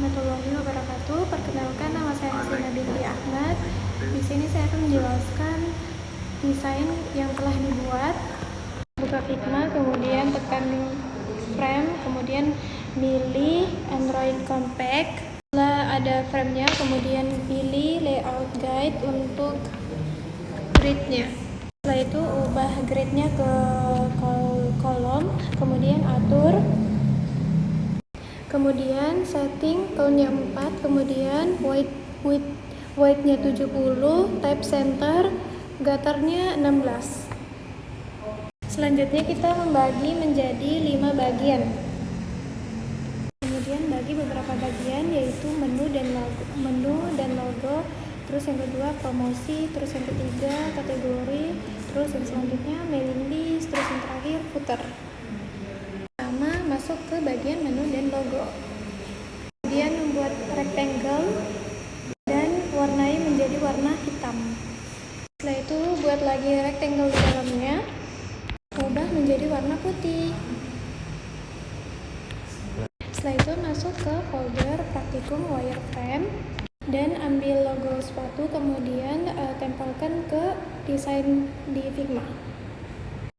warahmatullahi wabarakatuh. Perkenalkan, nama saya Hasina binti Ahmad. Di sini saya akan menjelaskan desain yang telah dibuat. Buka Figma, kemudian tekan frame, kemudian pilih Android Compact. Setelah ada frame-nya, kemudian pilih layout guide untuk grid-nya. Setelah itu ubah grid-nya ke kolom, kemudian atur. Kemudian setting tone-nya 4, kemudian white-nya 70, type center, gutternya 16. Selanjutnya kita membagi menjadi 5 bagian. Kemudian bagi beberapa bagian, yaitu menu dan logo, terus yang kedua promosi, terus yang ketiga kategori, terus yang selanjutnya mailing list, terus yang terakhir footer. Masuk ke bagian menu dan logo, kemudian membuat rectangle dan warnai menjadi warna hitam. Setelah itu buat lagi rectangle di dalamnya, ubah menjadi warna putih. Setelah itu masuk ke folder praktikum wireframe dan ambil logo sepatu, kemudian tempelkan ke desain di Figma.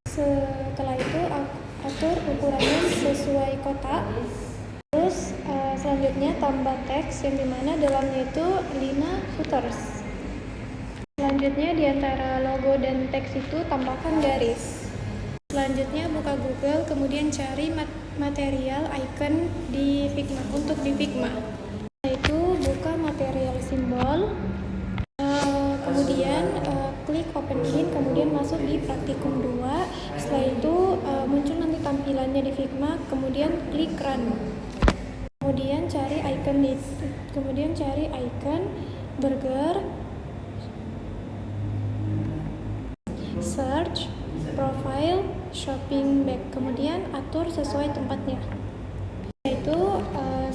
Setelah itu atur ukurannya sesuai kotak. Terus selanjutnya tambah teks yang dimana dalamnya itu 5 footers. Selanjutnya di antara logo dan teks itu tambahkan garis. Selanjutnya buka Google, kemudian cari material icon di Figma untuk di Figma. Setelah itu buka material simbol. Kemudian klik open in, kemudian masuk di praktikum 2. Setelah itu muncul nanti tampilannya di Figma, kemudian klik run. Kemudian cari icon burger, search, profile, shopping bag, kemudian atur sesuai tempatnya. Itu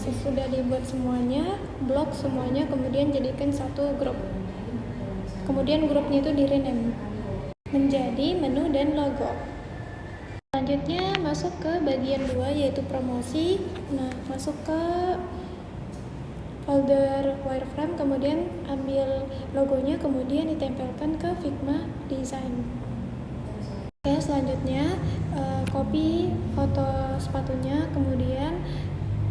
sesudah dibuat semuanya, blok semuanya, kemudian jadikan satu grup. Kemudian grupnya itu di-rename menjadi menu dan logo. Selanjutnya masuk ke bagian 2, yaitu promosi. Nah, masuk ke folder wireframe, kemudian ambil logonya, kemudian ditempelkan ke Figma Design. Oke, selanjutnya copy foto sepatunya, kemudian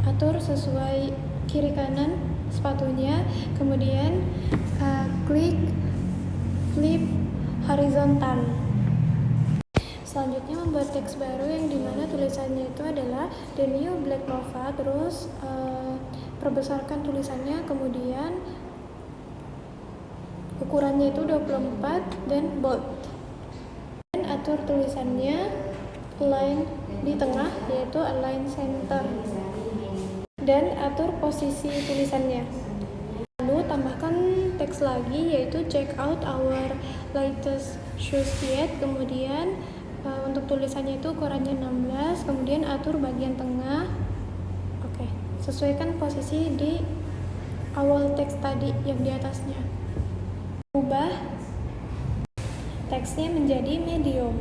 atur sesuai kiri kanan sepatunya, kemudian klik flip horizontal. Selanjutnya membuat teks baru yang dimana tulisannya itu adalah The New Black Nova, terus perbesarkan tulisannya, kemudian ukurannya itu 24 dan bold. Dan atur tulisannya align di tengah, yaitu align center, dan atur posisi tulisannya. Lalu tambahkan teks lagi, yaitu check out our latest shoes yet. Kemudian untuk tulisannya itu ukurannya 16, kemudian atur bagian tengah. Oke, sesuaikan posisi di awal teks tadi yang di atasnya. Ubah teksnya menjadi medium.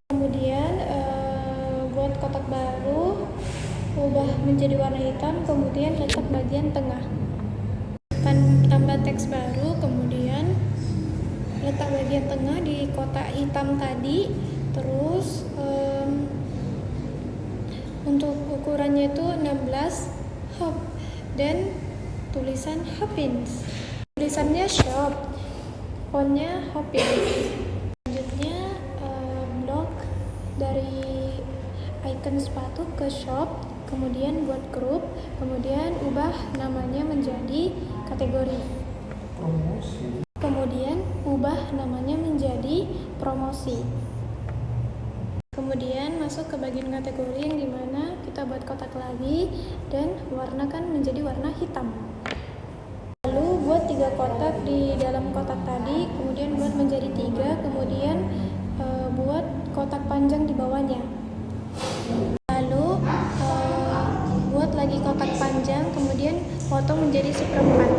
Kemudian buat kotak baru, ubah menjadi warna hitam, kemudian letak bagian tengah. Tambah teks baru, kemudian letak bagian tengah di kotak hitam tadi. Terus untuk ukurannya itu 16 hop dan tulisan Hoppins. Tulisannya shop, fontnya Hoppins. Selanjutnya blok dari icon sepatu ke shop, kemudian buat grup, kemudian ubah namanya menjadi kategori. Kemudian ubah namanya menjadi promosi. Kemudian masuk ke bagian kategori yang dimana kita buat kotak lagi dan warnakan menjadi warna hitam. Lalu buat 3 kotak di dalam kotak tadi, kemudian buat menjadi 3, kemudian buat kotak panjang di bawahnya. Lalu buat lagi kotak panjang, kemudian potong menjadi seperempat.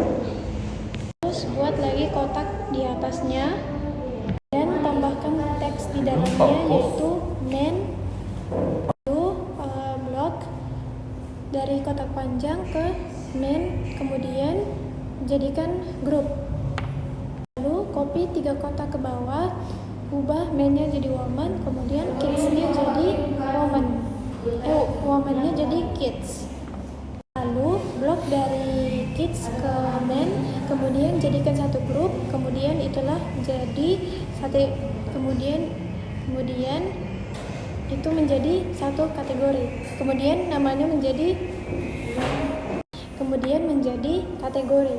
Terus buat lagi kotak di atasnya dan tambahkan teks di dalamnya, yaitu men, lalu blok dari kotak panjang ke main, kemudian jadikan grup. Lalu copy 3 kotak ke bawah, ubah mainnya jadi woman, kemudian kids-nya jadi woman. Woman-nya jadi kids. Lalu blok dari kids ke men, kemudian jadikan satu grup, kemudian itulah jadi kemudian itu menjadi satu kategori, kemudian namanya menjadi kategori,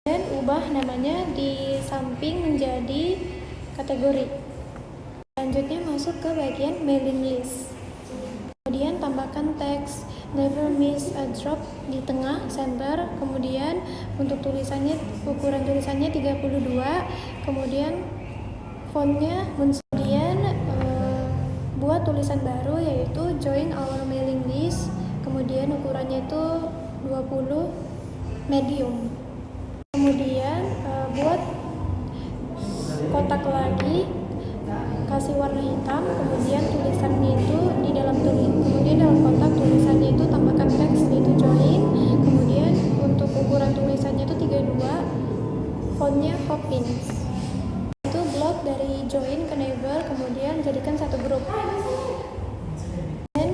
dan ubah namanya di samping menjadi kategori. Selanjutnya masuk ke bagian mailing list. Kemudian tambahkan teks never miss a drop di tengah center, kemudian untuk ukuran tulisannya 32, kemudian fontnya, kemudian buat tulisan baru yaitu join our mailing list, kemudian ukurannya itu 20 medium. Kemudian buat kotak lagi, kasih warna hitam, kemudian tulisannya itu kemudian dalam kotak tulisannya itu tambahkan teks yaitu join, kemudian untuk ukuran tulisannya itu 32, fontnya Poppins. Itu blok dari join ke neighbor, kemudian jadikan satu grup. Dan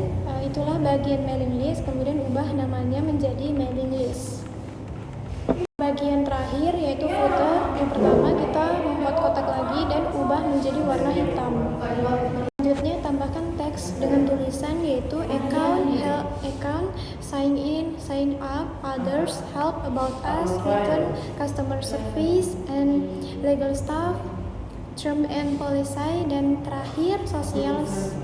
itulah bagian mailing list, kemudian ubah namanya menjadi mailing list. Bagian terakhir yaitu footer. Yang pertama kita membuat kotak lagi dan ubah menjadi warna hitam. Selanjutnya tambahkan teks dengan tulisan yaitu account, sign in, sign up, others, help, about us, return, customer service, and legal staff, term and policy, dan terakhir socials.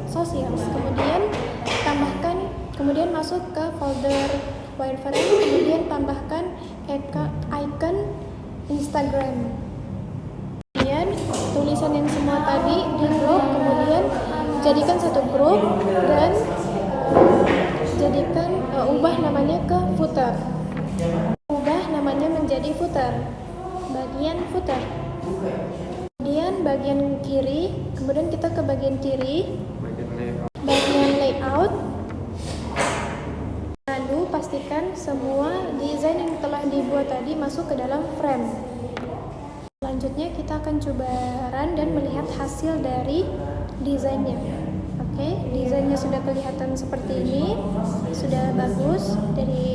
Kemudian masuk ke folder wireframe, kemudian tambahkan icon Instagram. Kemudian tulisan yang semua tadi di grup, kemudian jadikan satu grup dan ubah namanya ke footer. Ubah namanya menjadi footer. Bagian footer. Kemudian bagian kiri, kemudian kita ke bagian kiri, bagian layout. Lalu pastikan semua desain yang telah dibuat tadi masuk ke dalam frame. Selanjutnya kita akan coba run dan melihat hasil dari desainnya. Oke, desainnya sudah kelihatan seperti ini, sudah bagus,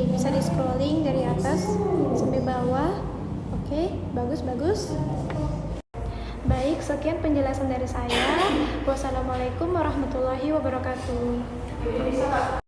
bisa di scrolling dari atas sampai bawah. Oke, bagus. Baik, sekian penjelasan dari saya. Wassalamualaikum warahmatullahi wabarakatuh.